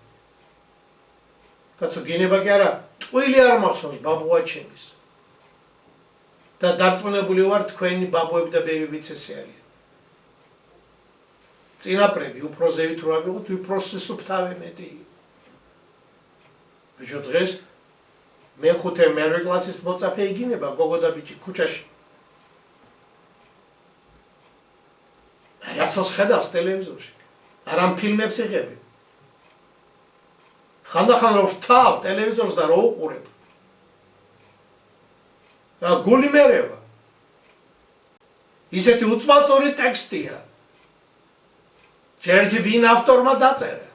კაცო, გინება კი არა, ტყვილი არ მახსოვს ბაბუა ჩემის. და დარწმუნებული ვარ, თქვენი ბაბუები და ბებიებიც ესე არიან. წინაპრები უფრო ზევით რო ავიღოთ, უფრო სისუფთავე მეტი. ბიჭო, დღეს მეხუთე მერვე კლასის მოწაფე იგინება გოგო და ბიჭი ქუჩაში. რასაც ხედავს ტელევიზორში, არ ამ ფილმებს იღებენ. ხანდახან რო ვთავ ტელევიზორს და რო უყურებ, გული მერევა. ისეთი უწმასწორი ტექსტია. ჯერ ვინ ავტორმა დაწერა.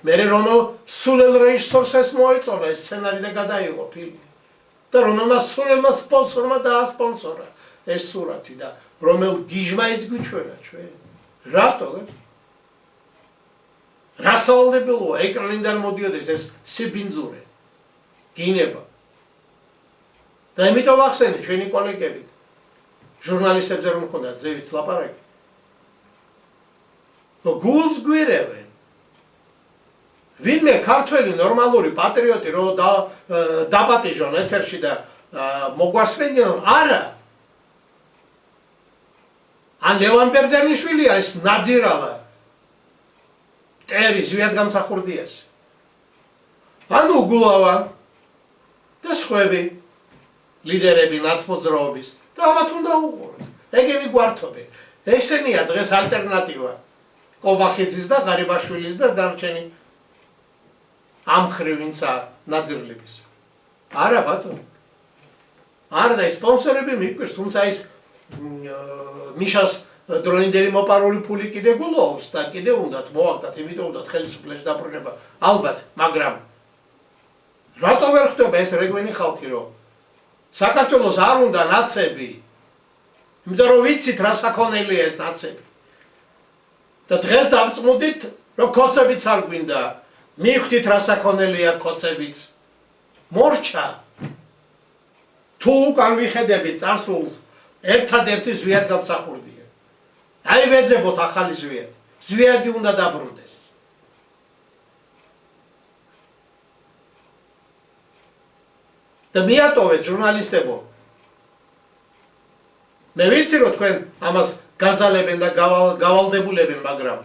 მერე რომელ სულელ რეჟისორს ეს მოეწონა ეს სცენარი და გადაიღო ფილმი. და რომელმა სულელმა სპონსორმა დაასპონსორა ეს სურათი და რომელ გიჟმა ის გვიჩვენა ჩვენ. რატო? რა სავალდებელოა ეკრანიდან მოდიოდეს ეს სიბინძურე. გინება. და იმიტომ ვახსენე ჩვენი კოლეგები, ჟურნალისტებზე რომ მქონდათ ზევით ლაპარაკი. გულს გვირევენ. ვინმე ქართველი ნორმალური პატრიოტი რო დაპატიჟონ ეთერში და მოგვასმენდონ, არა. ან ლევან ბერძენიშვილია ეს ნაძირალა ტერი ზვიად გამსახურდიას. ანუ გულავა და სხვები ლიდერები ნაცმოძრაობის და ამათ უნდა უყუროთ. ეგენი გვართობენ. ესენია დღეს ალტერნატივა კობახიძის და ღარიბაშვილის და დარჩენი ამ ხრივ ვინცა ნაძირლების. არა ბატონო. არა და სპონსორები მიყვარს, თუმცა ის მიშას დროინდელი მოპარული ფული კიდე გულობს და კიდე უნდათ მოაგდათ, იმიტომ უნდათ ხელისუფლების დაბრუნება. ალბათ, მაგრამ რატო ვერ ხდება ეს რეგვენი ხალხი, რომ საქართველოს არ უნდა ნაცები, იმიტომ რომ ვიცით რა საქონელია ეს ნაცები. და დღეს დავწმუდით, რომ კოცებიც არ გვინდა, მივხვდით რა საქონელია კოცებიც. მორჩა. თუ უკან ვიხედებით წარსულს, ერთადერთი ზვიად გამსახურდია. აი ვეძებოთ ახალი ზვიადი. ზვიადი უნდა დაბრუნდეს. და მიატოვეთ ჟურნალისტებო. მე ვიცი რომ თქვენ ამას გაძალებენ და გავალდებულებენ, მაგრამ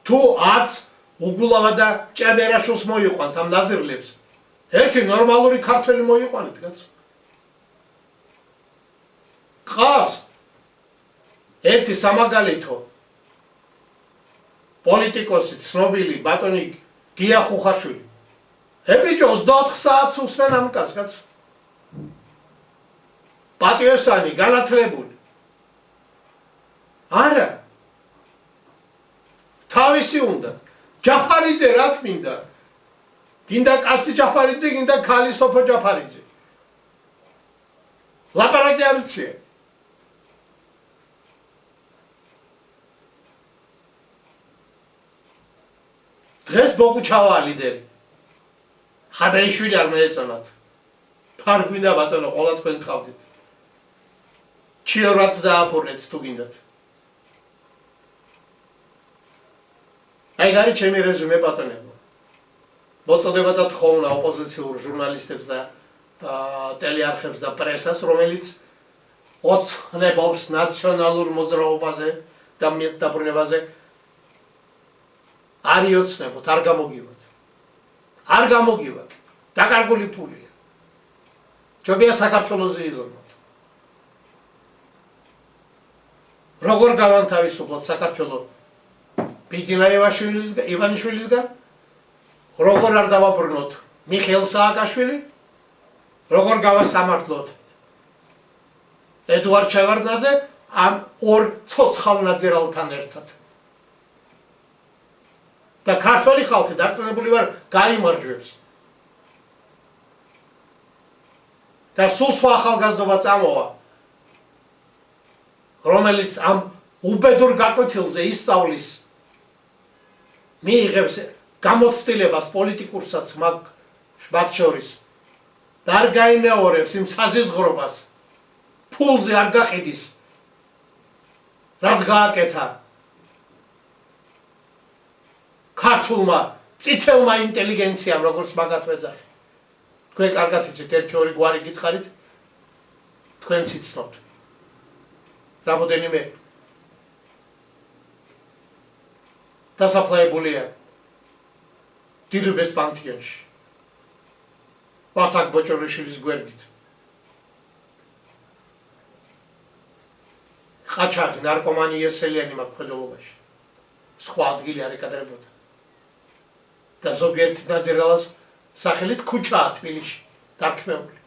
თუ 10 უგულავა და ჭაბერაშოს მოიყვანთ ამ ნაზირლებს, ერთი ნორმალური ქართველი მოიყვანეთ, კაცო. ყავს ერთი სამაგალითო პოლიტიკოსი, ცნობილი ბატონი გია ხუხაშვილი. ბიჭო 24 საათს უსმენ ამ კაცს, კაცო. პატიოსანი, განათლებული. არა. თავისი უნდა. ჯაფარიძე რა თმინდა? გინდა კაცი ჯაფარიძე, გინდა ქალი სოფო ჯაფარიძე. ლაპარაკი არ ვიცი. დღეს ბოგუჩავა ლიდერი. ხაბეიშვილი არ მეეწონათ. არ გვინდა ბატონო, ყველა თქვენ გყავდით. ჩიორაც დააფორეთ თუ გინდათ. აი გარი ჩემი რეზუმე ბატონებო. მოწოდება და თხოვნა ოპოზიციურ ჟურნალისტებს და ტელეარხებს და პრესას, რომელიც ოცნებობს ნაციონალურ მოძრაობაზე და მიღწევაზე არ იოცნებოთ, არ გამოგივათ. არ გამოგივათ. დაკარგული ფულია. ჯობია საქართველოზე იზრდოთ. როგორ გავანთავისუფლოთ საქართველოს ბიძინა ივანიშვილისგან, როგორ არ დავაბრუნოთ მიხეილ სააკაშვილი, როგორ გავასამართლოთ ედუარდ ჩევარდნაძე ამ ორ ცოცხალ ნაძერალთან ერთად. და ქართველი ხალხი დარწმუნებული ვარ გაიმარჯვებს. და სულ სხვა ახალგაზრდობა წამოვა, რომელიც ამ უბედურ გაკვეთილზე ისწავლის, მიიღებს გამოცდილებას პოლიტიკურსაც მათ შორის და არ გაიმეორებს იმ საზიზღრობას, ფულზე არ გაყიდის, რაც გააკეთა ქართულმა წითელმა ინტელიგენციამ, როგორც მაგათ ვეძახი. თქვენ კარგად იცით, ერთი-ორი გვარი გითხარით, თქვენც იცნობთ. რამოდენიმე დასაფლავებულია დიდუბეს პანთეონში. ვახტანგ ბოჭორიშვილის გვერდით. ყაჩაღი, ნარკომანი ესელიანი მაქვს მხედველობაში. სხვა ადგილი არ ეკადრებოდა. და ზოგიერთ ნაძერალას სახელით ქუჩაა თბილისში დარქმეული.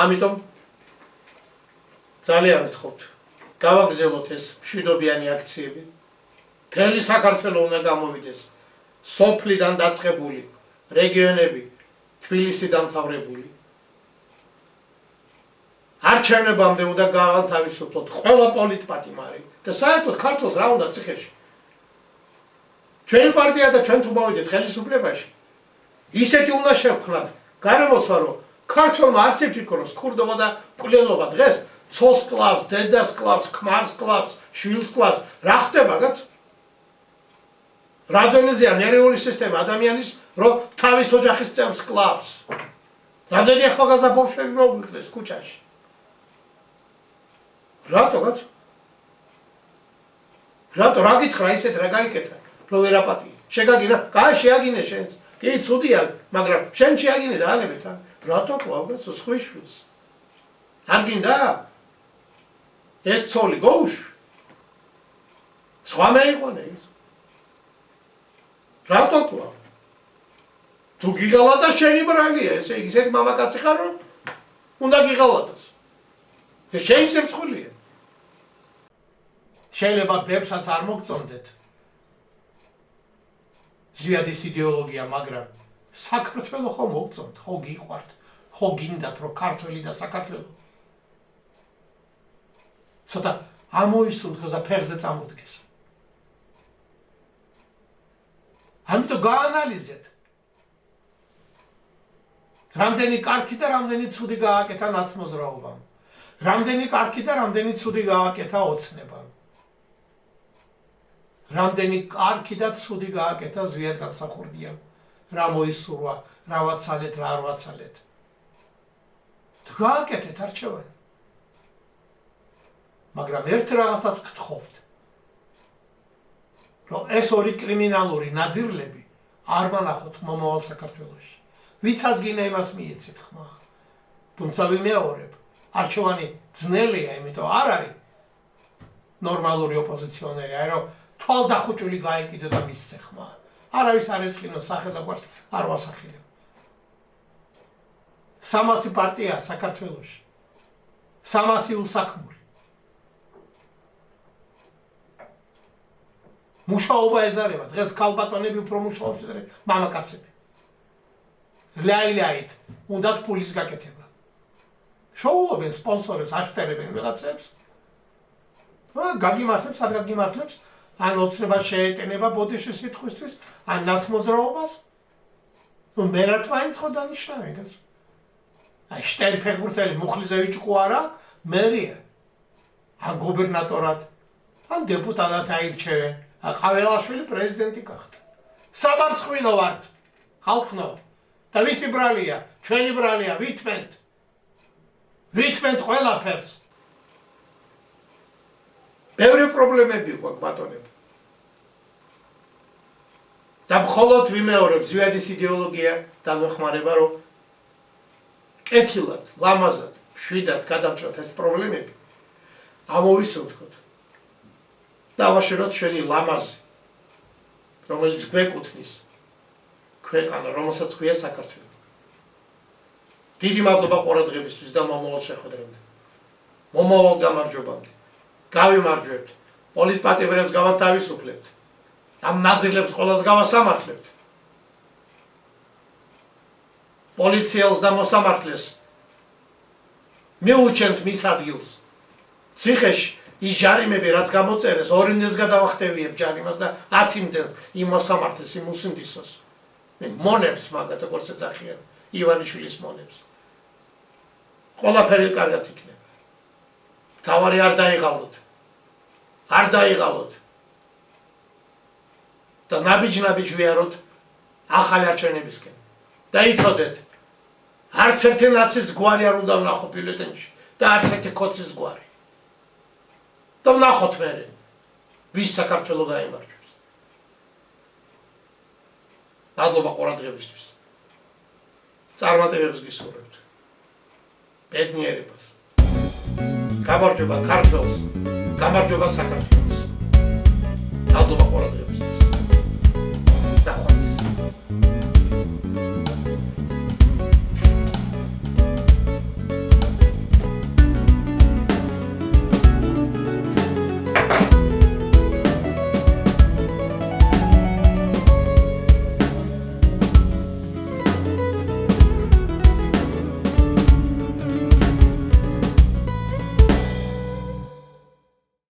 ამიტომ ძალიან ვთხოვთ, გავაგრძელოთ ეს მშვიდობიანი აქციები. მთელი საქართველო უნდა გამოვიდეს, სოფლიდან დაწყებული, რეგიონები, თბილისი დამთავრებული. არჩევნებამდე უნდა გავანთავისუფლოთ ყველა პოლიტპატიმარი და საერთოდ ქართულს რა უნდა ციხეში. ჩვენი პარტია და ჩვენ თუ მოვიდეთ ხელისუფლებაში, ისეთი უნდა შევქმნათ გარემოცვა, რომ ქართველმა არც ერთ იქნოს ქურდობა და მკვლელობა დღეს ცოლს კლავს, დედას კლავს, ქმარს კლავს, შვილს კლავს. რა ხდება გაც? რა დონეზეა ნერვული სისტემა ადამიანის, რომ თავის ოჯახის წევრს კლავს. რამდენი ახალგაზრდა ბავშვები მოგვიყვეს ქუჩაში. რატო გაც? რატო რა გითხრა ისეთ რა გაიკეთა, რომ ვერ აპატიე. შეგაგინა, კაი შეაგინე შენს. კი, ცუდია, მაგრამ შენ შეაგინე და ანებეთ. რატო ყავდა სხვილს? არ გინდა? ეს ცოლი გოუშ? სხვა მეიყონე ის. რატო ყავ? თუ გიღალატა შენი ბრალია, ესე ისეთ მამაკაცი ხარ, რომ უნდა გიღალატოს. ეს შენი სერცხულია. შეიძლება ბებსაც არ მოგწონდეთ ზვიადის იდეოლოგია, მაგრამ საქართველო ხო მოგწონთ, ხო გიყვართ, ხო გინდათ, რომ ქართველი და საქართველო ცოტა ამოისუნთქოს და ფეხზე წამოდგეს. ამიტომ გაანალიზეთ, რამდენი კარგი და რამდენი ცუდი გააკეთა ნაცმოძრაობამ, რამდენი კარგი და რამდენი ცუდი გააკეთა ოცნებამ. რამდენი კარგი და ცუდი გააკეთა ზვიად გამსახურდიამ, რა მოისურვა, რა ვაცალეთ, რა არ ვაცალეთ. გააკეთეთ არჩევანი. მაგრამ ერთ რაღაცას გთხოვთ, რომ ეს ორი კრიმინალური ნაძირლები არ მონახოთ მომავალ საქართველოში. ვიცას გინდა იმას მიეცეთ ხმა. თუმცა ვიმეორებ, არჩევანი ძნელია, იმიტომ არ არის ნორმალური ოპოზიციონერი, აი რომ თვალდახუჭული გაეკიდო და მისცე ხმა. არავის არ ეწყინოს სახელაგვარს არ ვასახელებ. 300 პარტია საქართველოში. 300 უსაქმური. მუშაობა ეზარება. დღეს ქალბატონები უფრო მუშაობს ვიდრე მამაკაცები. ლაილაით უნდათ ფულის გაკეთება. შოუობენ სპონსორებს, აშტერებენ ვიღაცებს. გაგიმართლებს, არ გაგიმართლებს, ან ოცნება შეეტენება ბოდიშის სიტყვისთვის, ან ნაცმოძრაობას. მე რა თმაინც ხო დანიშნავენ გას. აი შტერი ფეხბურთელი მუხლიზევიჩი ყო არა, მერია. ან გუბერნატორად, ან დეპუტატად აირჩევენ. ან ყაველაშვილი პრეზიდენტი გახდა. სამარცხვინო ვართ, ხალხნო. და ვისი ბრალია, ჩვენი ბრალია, ვითმენთ. ვითმენთ ყველაფერს. ბევრი პრობლემები გვაქვს ბატონებო. და მხოლოდ ვიმეორებ ზვიადის იდეოლოგია დამეხმარება, რომ კეთილად, ლამაზად, შვიდად გადავჭრათ ეს პრობლემები. ამოვისუნთქოთ. დავაშოროთ შენი ლამაზი, რომელიც გვეკუთვნის ქვეყანა, რომელსაც ქვია საქართველო. დიდი მადლობა ყურადღებისთვის და მომავალ შეხვედრამდე. მომავალ გამარჯვებამდე. გავიმარჯვებთ. პოლიტპატიმრებს გავათავისუფლებთ. ამ ნაზრილებს ყველას გავასამართლებთ. პოლიციელს და მოსამართლეს მიუჩენთ მის ადგილს. ციხეში ის ჯარიმები რაც გამოწერეს, 2 ნეს გადავახტევიებ ჯარიმას და 10 ნეს იმ მოსამართლეს, იმ უსინდისოს. მე მონებს მაგათ როგორც ეძახიან, ივანიშვილის მონებს. ყველაფერი კარგად იქნება. თავარი არ დაიღალოთ. არ დაიღალოთ. და ნაბიჯ ვიაროთ ახალი არჩევნებისკენ. და იცოდეთ, არც ერთი ნაცის გვარი არ უნდა ვნახო ბიულეტენში და არც ერთი ქოცის გვარი. და ვნახოთ მერე, ვის საქართველო გაიმარჯვებს. მადლობა ყურადღებისთვის. წარმატებებს გისურვებთ. ბედნიერებას. გამარჯობა ქართველს, გამარჯობა საქართველოს. მადლობა ყურადღებისთვის.